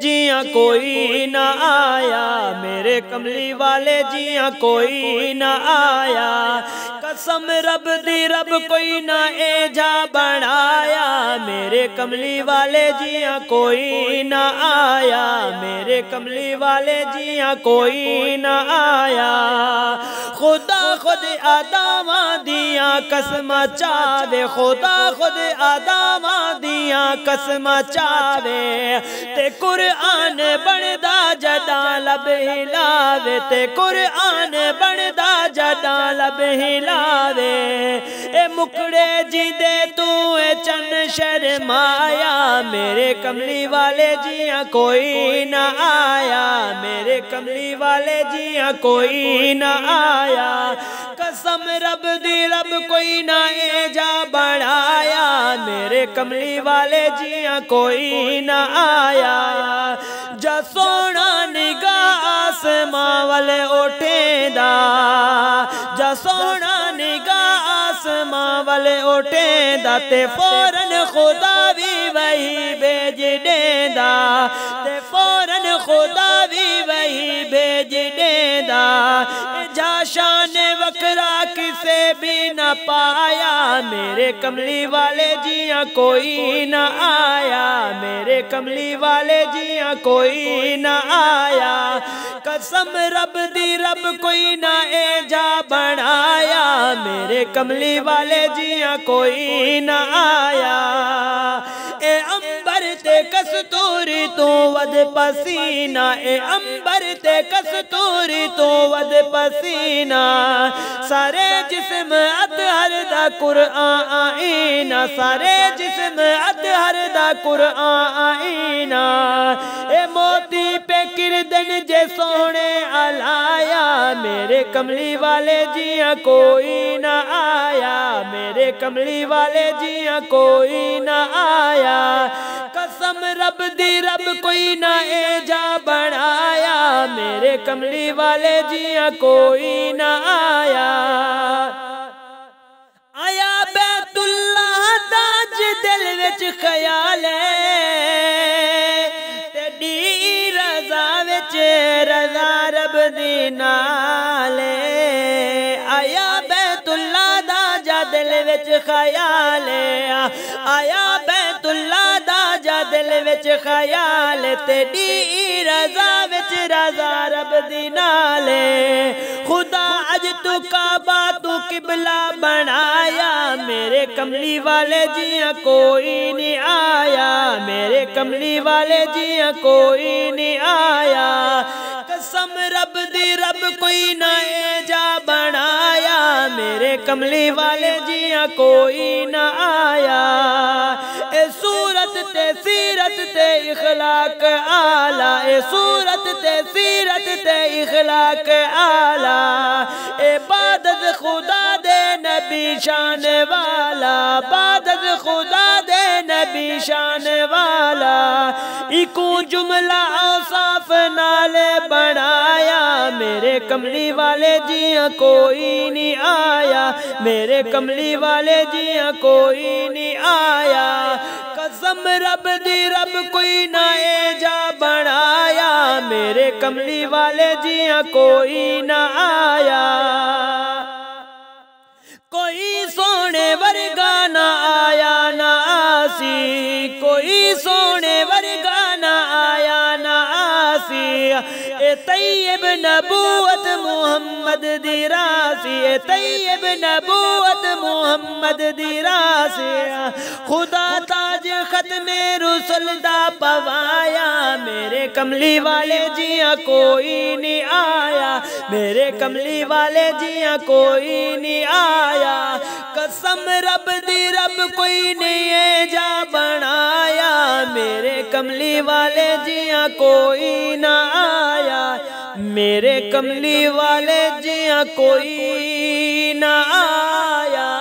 جیاں کوئی نہ آیا، میرے کملی والے جیاں کوئی نہ آیا، قسم رب دی رب کوئی نہ اے جا بنایا، میرے کملی والے جیاں کوئی نہ آیا، میرے کملی والے جیاں کوئی نہ آیا، خدا خود آدماں دیاں قسماں چاوے، خدا خود آدماں دیاں قسماں چاوے، تے قرآن بندا جداں لب ہلاوے، تے قرآن بندا جداں لب ہلاوے، اے مکڑے جی دے تو اے چن شرمایا، میرے کملی والے جیاں کوئی نہ آیا، میرے کملی والے جیاں کوئی نہ آیا، قسم رب دی رب کوئی نہ اے جا بنایا، میرے کملی والے جیاں کوئی نہ آیا، جا سونا نگاہ آسماں والے اٹھیں دا، جا سونا نگاہ آسماں والے اٹھیں دا، تے فوراً خدا بھی وہی بھیج دیندا، تے فوراً خدا بھی وہی بھیج دیندا، جا شان وکرا کسے بھی نہ پایا، میرے کملی والے جیاں کوئی نہ آیا، میرے کملی والے جیاں کوئی نہ آیا، قسم رب دی رب کوئی نہ اے جا بنایا، میرے کملی والے جیاں کوئی نہ آیا، اے امبر تے کستوری تو ود پسینہ، اے امبر تے کستوری تو ود پسینہ، سارے جسم اطہر دا قرآن آئینہ، سارے جسم اطہر دا قرآن آئینہ، اے موتی پہ کردن جے سونے علایا، میرے کملی والے جیاں کوئی نہ آیا، میرے کملی والے جیاں کوئی نہ آیا، قسم رب دی رب کوئی نہ اے جا بنایا، میرے کملی والے جیاں کوئی نہ آیا، آیا بیت اللہ داج دل وچ خیال ہے، تیری رضا وچ رضا رب دی نال ہے، آیا بیت اللہ داج دل وچ خیال ہے، آیا بیت اللہ داج دل وچ خیال ہے، تیری رضا وچ رضا رب دی نال ہے، خدا اج تو کعبہ تو قبلہ بنایا، میرے کملی والے جیاں کوئی نہیں آیا، میرے کملی والے جیاں کوئی نہیں آیا، قسم رب دی رب کوئی نہ اے جا بنایا، میرے کملی والے جیاں کوئی نہ آیا، اے صورت تے سیرت تے اخلاق آلہ، اے صورت تے سیرت تے اخلاق آلہ، اے بعد از خدا دے نبی شان والا، بعد از خدا دے نبی شان والا، ایکو جملہ اوصاف نالے بنایا، میرے کملی والے جیاں کوئی نہیں آیا، میرے کملی والے جیاں کوئی نہیں آیا، قسم رب دی رب کوئی نہ اے جا بنایا، میرے کملی والے جیاں کوئی نہ آیا، کوئی سونے ورگا نہ آیا نہ آسی، کوئی سونے ورگا نہ آیا نہ آسی، اے طیب نبوت محمد دی راسی، اے طیب نبوت محمد دی راسی، خدا تاج ختم رسل دا پوایا، میرے کملی والے جیاں کوئی نہیں آیا، میرے کملی والے جیاں کوئی نہیں آیا، قسم رب دی رب کوئی نہیں ہے جا بنایا، میرے کملی والے جیاں کوئی نہ آیا، میرے کملی والے جیاں کوئی نہ آیا۔